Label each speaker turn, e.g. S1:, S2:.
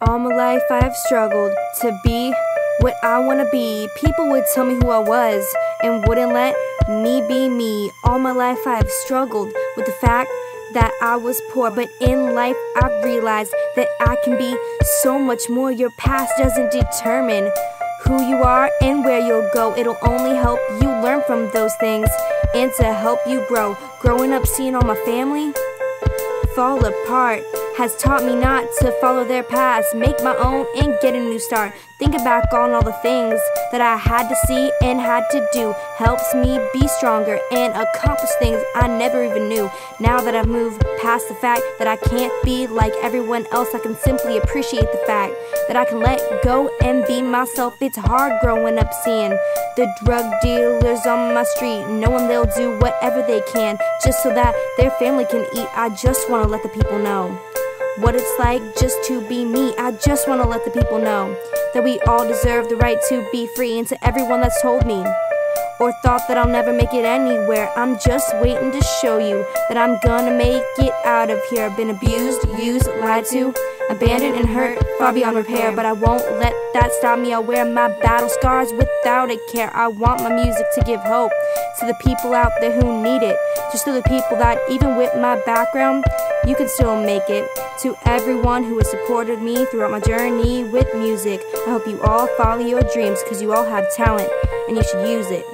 S1: All my life I have struggled to be what I want to be. People would tell me who I was and wouldn't let me be me. All my life I have struggled with the fact that I was poor, but in life I've realized that I can be so much more. Your past doesn't determine who you are and where you'll go. It'll only help you learn from those things and to help you grow. Growing up seeing all my family fall apart has taught me not to follow their past, make my own and get a new start. Thinking back on all the things that I had to see and had to do helps me be stronger and accomplish things I never even knew. Now that I've moved past the fact that I can't be like everyone else, I can simply appreciate the fact that I can let go and be myself. It's hard growing up seeing the drug dealers on my street, knowing they'll do whatever they can just so that their family can eat. I just want to let the people know what it's like just to be me. I just want to let the people know that we all deserve the right to be free. And to everyone that's told me or thought that I'll never make it anywhere, I'm just waiting to show you that I'm gonna make it out of here. I've been abused, used, lied to, abandoned and hurt far beyond repair, but I won't let that stop me. I'll wear my battle scars without a care. I want my music to give hope to the people out there who need it, just to the people that even with my background you can still make it. To everyone who has supported me throughout my journey with music, I hope you all follow your dreams, because you all have talent and you should use it.